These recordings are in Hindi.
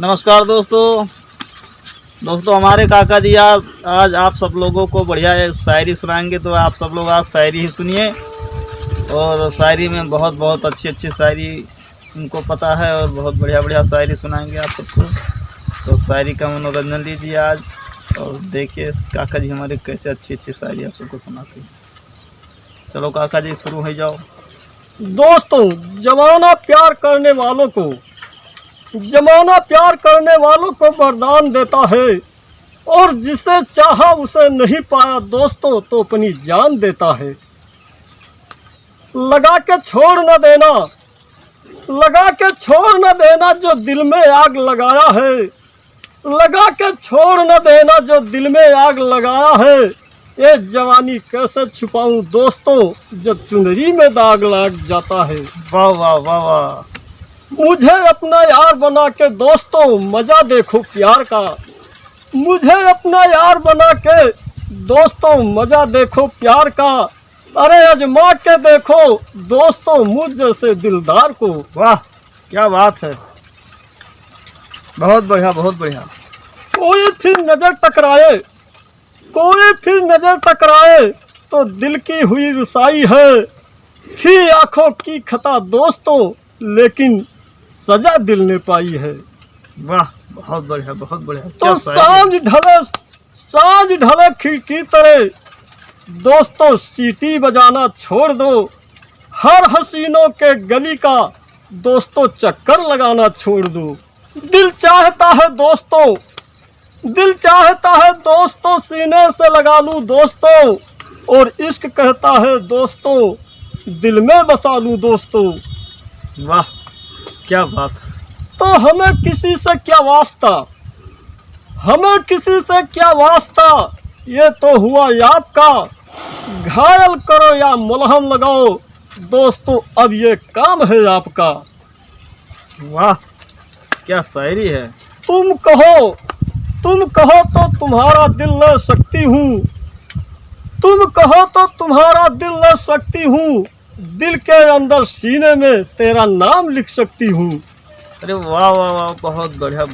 नमस्कार दोस्तों। हमारे काका जी आज आप सब लोगों को बढ़िया शायरी सुनाएंगे, तो आप सब लोग आज शायरी ही सुनिए। और शायरी में बहुत अच्छी शायरी उनको पता है और बहुत बढ़िया शायरी सुनाएंगे आप सबको। तो शायरी का मनोरंजन लीजिए आज और देखिए काका जी हमारे कैसे अच्छी शायरी आप सबको सुनाते हैं। चलो काका जी शुरू हो जाओ। दोस्तों, जमाना प्यार करने वालों को वरदान देता है, और जिसे चाहा उसे नहीं पाया दोस्तों तो अपनी जान देता है। लगा के छोड़ न देना जो दिल में आग लगाया है। लगा के छोड़ न देना जो दिल में आग लगाया है। ये जवानी कैसे छुपाऊं दोस्तों जब चुनरी में दाग लग जाता है। वाह वाह वाह वाह। मुझे अपना यार बना के दोस्तों मजा देखो प्यार का। मुझे अपना यार बना के दोस्तों मजा देखो प्यार का। अरे आजमा के देखो दोस्तों मुझ जैसे दिलदार को। वाह क्या बात है, बहुत बढ़िया। कोई फिर नजर टकराए तो दिल की हुई रुसाई है। थी आंखों की खता दोस्तों लेकिन सजा दिल ने पाई है। वाह बहुत बढ़िया। तो सांझ ढले खिड़की तरह दोस्तों सीटी बजाना छोड़ दो। हर हसीनों के गली का दोस्तों चक्कर लगाना छोड़ दो। दिल चाहता है दोस्तों सीने से लगा लूं दोस्तों, और इश्क कहता है दोस्तों दिल में बसा लूं दोस्तों। वाह क्या बात। तो हमें किसी से क्या वास्ता, ये तो हुआ याद का। घायल करो या मलहम लगाओ दोस्तों अब ये काम है आपका। वाह क्या शायरी है। तुम कहो तो तुम्हारा दिल ले सकती हूँ। तुम कहो तो तुम्हारा दिल ले सकती हूँ। दिल के अंदर सीने में तेरा नाम लिख सकती हूँ। अरे वाह वाह वाह, बहुत बढ़िया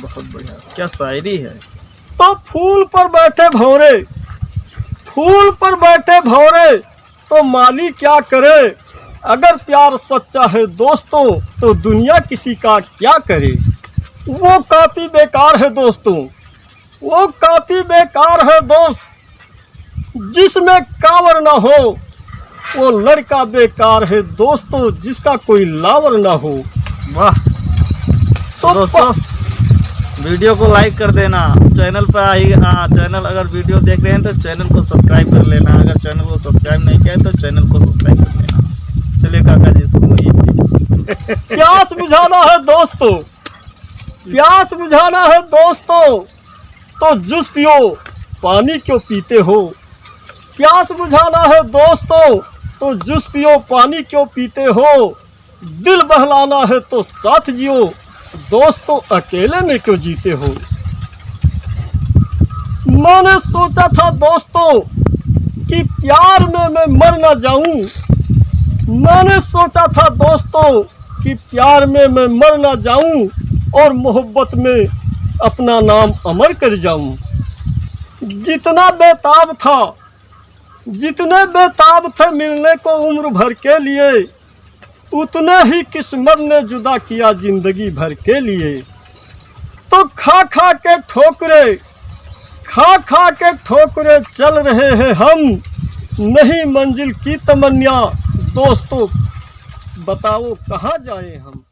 क्या शायरी है। तो फूल पर बैठे भौरे तो माली क्या करे। अगर प्यार सच्चा है दोस्तों तो दुनिया किसी का क्या करे। वो काफी बेकार है दोस्त जिसमें कांवर ना हो। वो लड़का बेकार है दोस्तों जिसका कोई लावर ना हो। वाह। तो दोस्तों वीडियो को लाइक कर देना। चैनल पर चैनल अगर वीडियो देख रहे हैं तो चैनल को सब्सक्राइब कर लेना। अगर चैनल को सब्सक्राइब नहीं किया तो चैनल को सब्सक्राइब कर लेना। चलिए काका जी सुनिए। प्यास बुझाना है दोस्तों तो जूस पियो पानी क्यों पीते हो। प्यास बुझाना है दोस्तों तो जूस पियो पानी क्यों पीते हो। दिल बहलाना है तो साथ जियो दोस्तों अकेले में क्यों जीते हो। मैंने सोचा था दोस्तों कि प्यार में मैं मर ना जाऊं। मैंने सोचा था दोस्तों कि प्यार में मैं मर ना जाऊं और मोहब्बत में अपना नाम अमर कर जाऊं। जितने बेताब थे मिलने को उम्र भर के लिए, उतने ही किस्मत ने जुदा किया जिंदगी भर के लिए। तो खा खा के ठोकरे चल रहे हैं हम। नहीं मंजिल की तमन्ना दोस्तों बताओ कहाँ जाए हम।